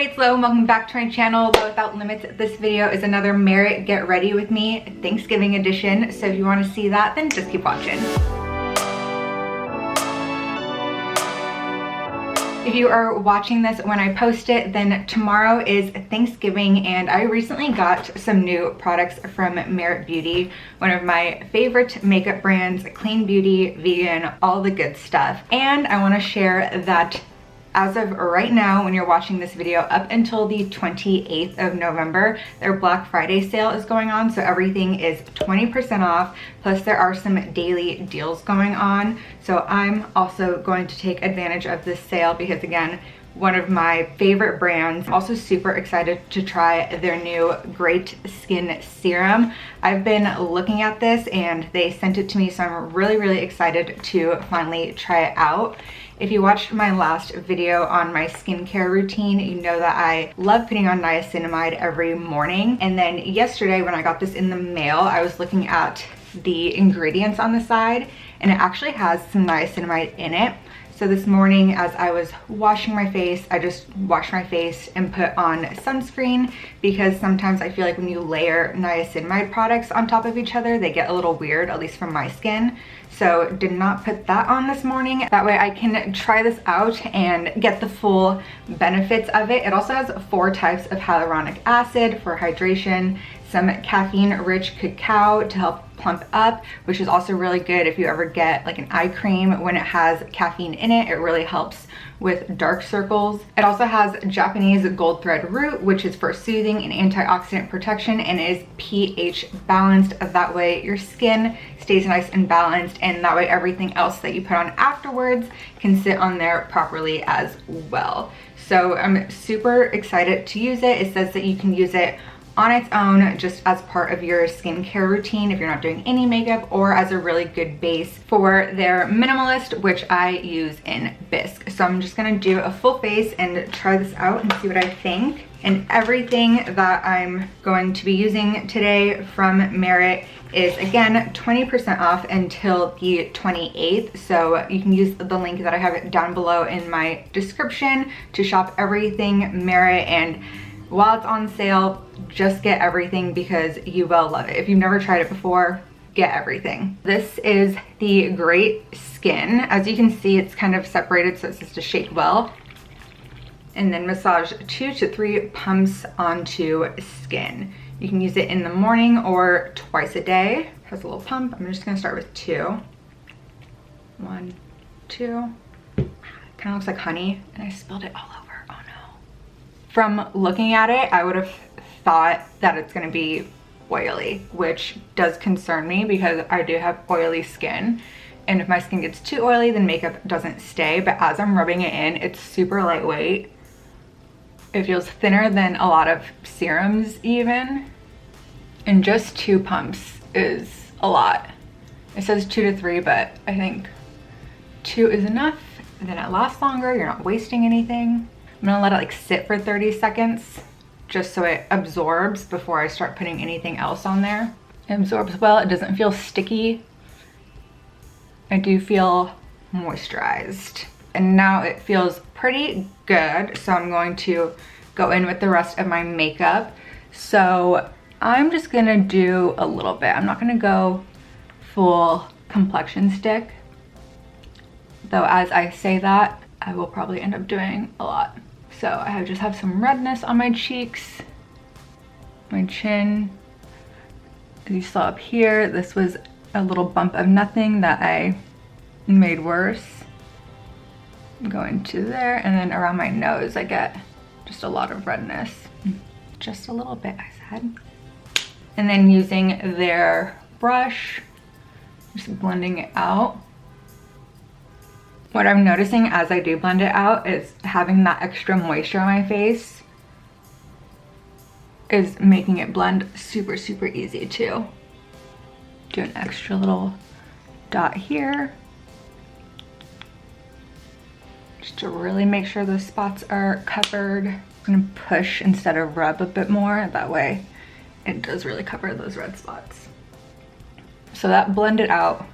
Alright, hello and welcome back to my channel, Love Without Limits. This video is another Merit Get Ready With Me Thanksgiving edition, so if you want to see that, then just keep watching. If you are watching this when I post it, then tomorrow is Thanksgiving, and I recently got some new products from Merit Beauty, one of my favorite makeup brands, clean beauty, vegan, all the good stuff. And I want to share that as of right now, when you're watching this video, up until the 28th of November, their Black Friday sale is going on. So everything is 20% off. Plus there are some daily deals going on. So I'm also going to take advantage of this sale because, again, one of my favorite brands. I'm also super excited to try their new Great Skin Serum. I've been looking at this and they sent it to me, so I'm really excited to finally try it out. If you watched my last video on my skincare routine, you know that I love putting on niacinamide every morning. And then yesterday when I got this in the mail, I was looking at the ingredients on the side and it actually has some niacinamide in it. So this morning as I was washing my face, I just washed my face and put on sunscreen because sometimes I feel like when you layer niacinamide products on top of each other, they get a little weird, at least from my skin. So did not put that on this morning. That way I can try this out and get the full benefits of it. It also has 4 types of hyaluronic acid for hydration, some caffeine-rich cacao to help plump up, which is also really good if you ever get like an eye cream when it has caffeine in it. It really helps with dark circles. It also has Japanese gold thread root, which is for soothing and antioxidant protection, and it is pH balanced. That way your skin stays nice and balanced, and that way everything else that you put on afterwards can sit on there properly as well. So I'm super excited to use it. It says that you can use it on its own just as part of your skincare routine if you're not doing any makeup, or as a really good base for their Minimalist, which I use in Bisque. So I'm just gonna do a full face and try this out and see what I think. And everything that I'm going to be using today from Merit is, again, 20% off until the 28th. So you can use the link that I have down below in my description to shop everything Merit. And while it's on sale, just get everything because you will love it. If you've never tried it before, get everything. This is the Great Skin. As you can see, it's kind of separated, so it says to shake well. And then massage 2 to 3 pumps onto skin. You can use it in the morning or twice a day. It has a little pump. I'm just gonna start with 2. 1, 2. Kind of looks like honey, and I spilled it all over. Oh no. From looking at it, I would have thought that it's gonna be oily, which does concern me because I do have oily skin. And if my skin gets too oily, then makeup doesn't stay. But as I'm rubbing it in, it's super lightweight. It feels thinner than a lot of serums even. And just 2 pumps is a lot. It says 2 to 3, but I think 2 is enough. And then it lasts longer, you're not wasting anything. I'm gonna let it like sit for 30 seconds just so it absorbs before I start putting anything else on there. It absorbs well, it doesn't feel sticky. I do feel moisturized. And now it feels pretty good, so I'm going to go in with the rest of my makeup. So I'm just gonna do a little bit. I'm not gonna go full complexion stick, though as I say that, I will probably end up doing a lot. So I just have some redness on my cheeks, my chin. As you saw up here, this was a little bump of nothing that I made worse. Going to there, and then around my nose I get just a lot of redness. Just a little bit, I said. And then using their brush, just blending it out. What I'm noticing as I do blend it out is having that extra moisture on my face is making it blend super easy too. Do an extra little dot here, just to really make sure those spots are covered. I'm gonna push instead of rub a bit more, that way it does really cover those red spots. So that blended out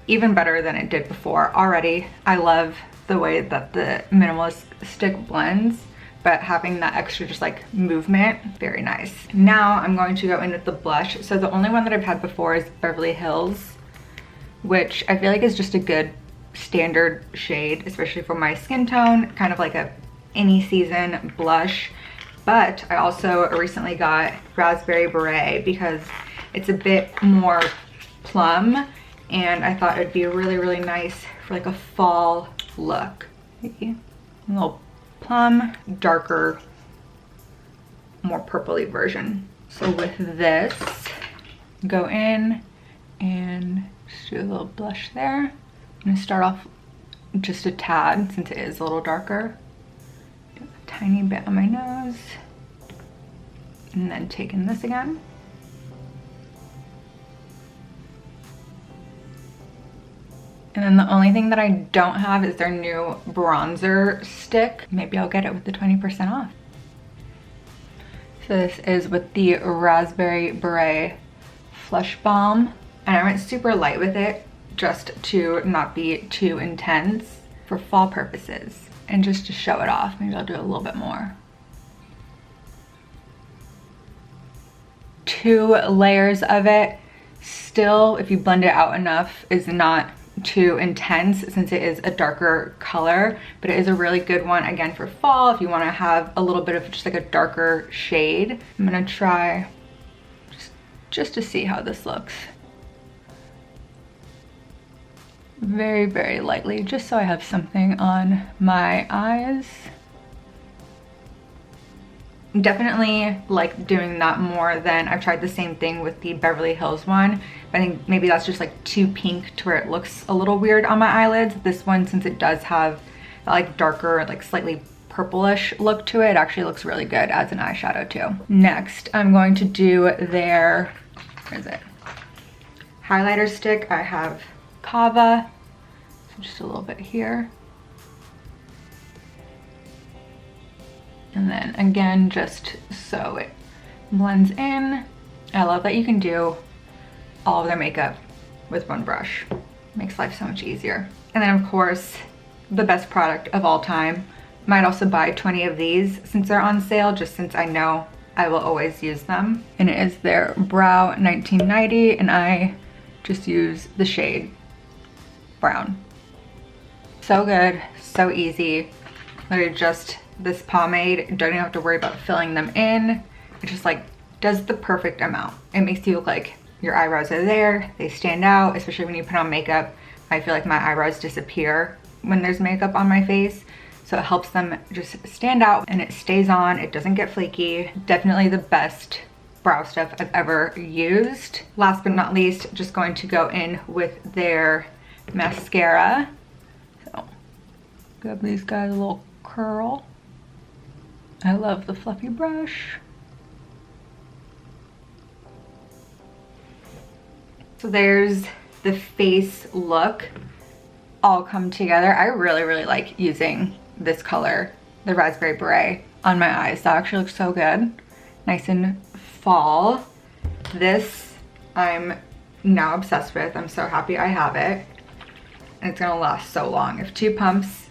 even better than it did before already. I love the way that the Minimalist stick blends. but having that extra just like movement, very nice. Now I'm going to go in with the blush. So the only one that I've had before is Beverly Hills, which I feel like is just a good standard shade, especially for my skin tone, kind of like a any season blush. But I also recently got Raspberry Beret because it's a bit more plum, and I thought it'd be really, really nice for like a fall look. A little plum, darker, more purpley version. So with this, go in and just do a little blush there. I'm gonna start off just a tad since it is a little darker. Do a tiny bit on my nose. And then take in this again. And then the only thing that I don't have is their new bronzer stick. Maybe I'll get it with the 20% off. So this is with the Raspberry Beret Flush Balm. And I went super light with it just to not be too intense for fall purposes. And just to show it off, maybe I'll do a little bit more. 2 layers of it. Still, if you blend it out enough, is not too intense since it is a darker color, but it is a really good one again for fall if you want to have a little bit of just like a darker shade. I'm gonna try just to see how this looks. Very, very lightly, just so I have something on my eyes. Definitely like doing that more than I've tried the same thing with the Beverly Hills one, but I think maybe that's just like too pink to where it looks a little weird on my eyelids. This one, since it does have that like darker, like slightly purplish look to it, actually looks really good as an eyeshadow too. Next, I'm going to do their, where is it? Highlighter stick. I have Cava, so just a little bit here. And then again, just so it blends in. I love that you can do all of their makeup with one brush. Makes life so much easier. And then of course, the best product of all time. Might also buy 20 of these since they're on sale, just since I know I will always use them. And it is their Brow 1990, and I just use the shade Brown. So good, so easy. Literally just this pomade, don't even have to worry about filling them in. It just like does the perfect amount. It makes you look like your eyebrows are there, they stand out, especially when you put on makeup. I feel like my eyebrows disappear when there's makeup on my face. So it helps them just stand out and it stays on, it doesn't get flaky. Definitely the best brow stuff I've ever used. Last but not least, just going to go in with their mascara. So give these guys a little curl. I love the fluffy brush. So there's the face look all come together. I really, really like using this color, the Raspberry Beret, on my eyes. That actually looks so good. Nice and fall. This I'm now obsessed with. I'm so happy I have it. And it's gonna last so long. If 2 pumps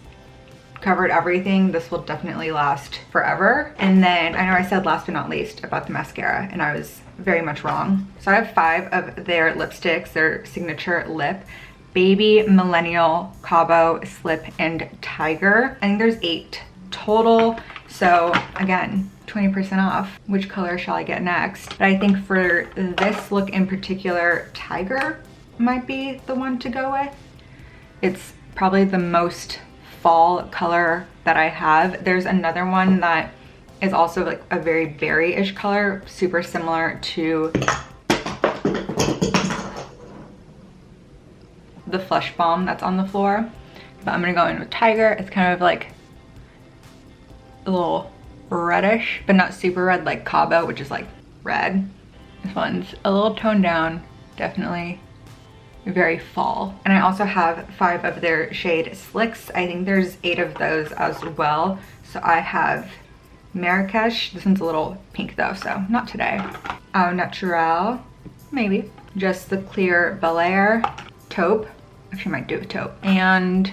covered everything, this will definitely last forever. And then I know I said last but not least about the mascara, and I was very much wrong. So I have 5 of their lipsticks, their signature lip. Baby, Millennial, Cabo, Slip, and Tiger. I think there's 8 total. So again, 20% off. Which color shall I get next? But I think for this look in particular, Tiger might be the one to go with. It's probably the most fall color that I have. There's another one that is also like a very berry-ish color, super similar to the Flush Balm that's on the floor. But I'm gonna go in with Tiger. It's kind of like a little reddish, but not super red like Cabo, which is like red. This one's a little toned down, definitely very fall. And I also have 5 of their shade Slicks. I think there's 8 of those as well. So I have Marrakesh. This one's a little pink though, so not today. Au Naturel, maybe. Just the clear Bel Air, Taupe. Actually, I might do a Taupe. And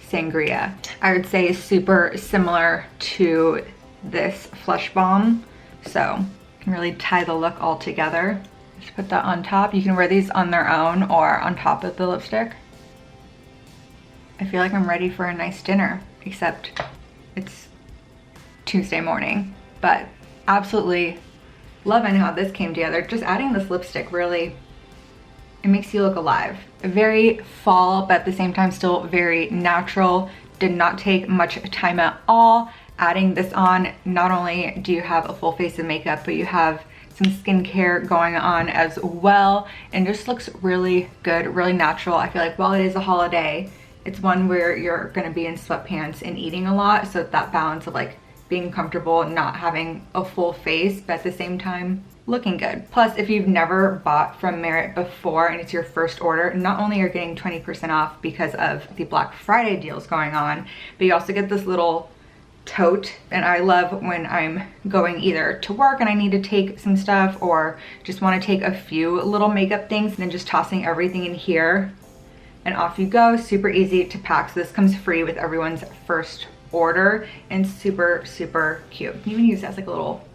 Sangria. I would say super similar to this Flush Balm, so you can really tie the look all together. Just put that on top. You can wear these on their own or on top of the lipstick. I feel like I'm ready for a nice dinner, except it's Tuesday morning, but absolutely loving how this came together. Just adding this lipstick really, it makes you look alive. Very fall, but at the same time still very natural. Did not take much time at all. Adding this on, not only do you have a full face of makeup, but you have some skincare going on as well, and just looks really good, really natural. I feel like while it is a holiday, it's one where you're gonna be in sweatpants and eating a lot, so that balance of like being comfortable and not having a full face, but at the same time looking good. Plus, if you've never bought from Merit before and it's your first order, not only are you getting 20% off because of the Black Friday deals going on, but you also get this little tote. And I love when I'm going either to work and I need to take some stuff, or just want to take a few little makeup things, and then just tossing everything in here and off you go. Super easy to pack. So this comes free with everyone's first order, and super, super cute. You can even use it as like a little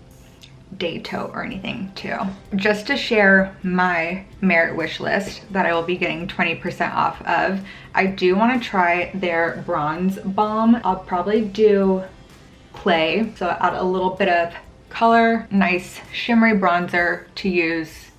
day tote or anything too. Just to share my Merit wish list that I will be getting 20% off of, I do want to try their bronze balm. I'll probably do clay, so add a little bit of color, nice shimmery bronzer to use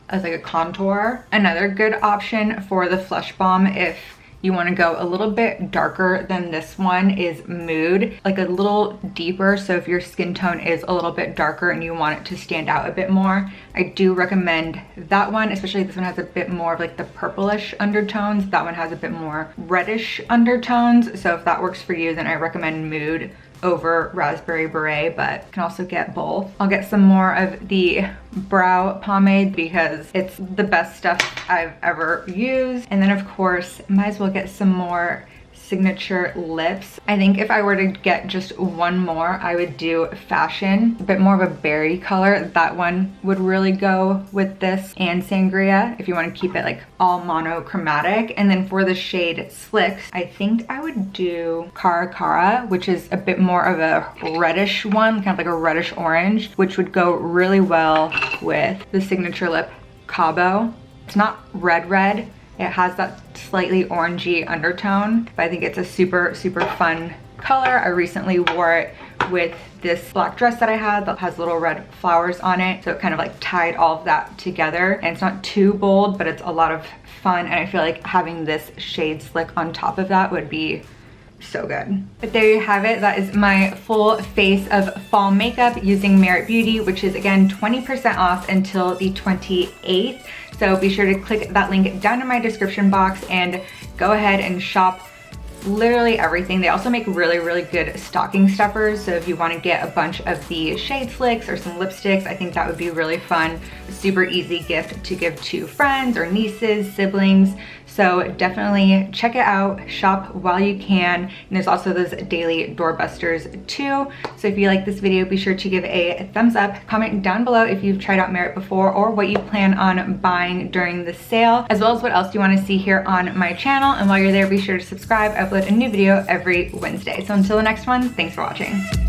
as like a contour. Another good option for the Flush Balm, if you want to go a little bit darker than this one, is Mood, like a little deeper. So if your skin tone is a little bit darker and you want it to stand out a bit more, I do recommend that one. Especially this one has a bit more of like the purplish undertones. That one has a bit more reddish undertones. So if that works for you, then I recommend Mood over Raspberry Beret, but you can also get both. I'll get some more of the brow pomade because it's the best stuff I've ever used. And then of course, might as well get some more signature lips. I think if I were to get just one more, I would do Fashion, a bit more of a berry color. That one would really go with this and Sangria if you want to keep it like all monochromatic. And then for the shade Slicks, I think I would do Cara, which is a bit more of a reddish one, kind of like a reddish orange, which would go really well with the signature lip Cava. It's not red. It has that slightly orangey undertone, but I think it's a super, super fun color. I recently wore it with this black dress that I had that has little red flowers on it. So it kind of like tied all of that together. And it's not too bold, but it's a lot of fun. And I feel like having this shade Slick on top of that would be so good. But there you have it. That is my full face of fall makeup using Merit Beauty, which is again 20% off until the 28th. So be sure to click that link down in my description box and go ahead and shop literally everything. They also make really, really good stocking stuffers. So if you want to get a bunch of the shade Slicks or some lipsticks, I think that would be really fun. A super easy gift to give to friends or nieces, siblings. So definitely check it out, shop while you can. And there's also those daily doorbusters too. So if you like this video, be sure to give a thumbs up, comment down below if you've tried out Merit before or what you plan on buying during the sale, as well as what else you want to see here on my channel. And while you're there, be sure to subscribe. I upload a new video every Wednesday. So until the next one, thanks for watching.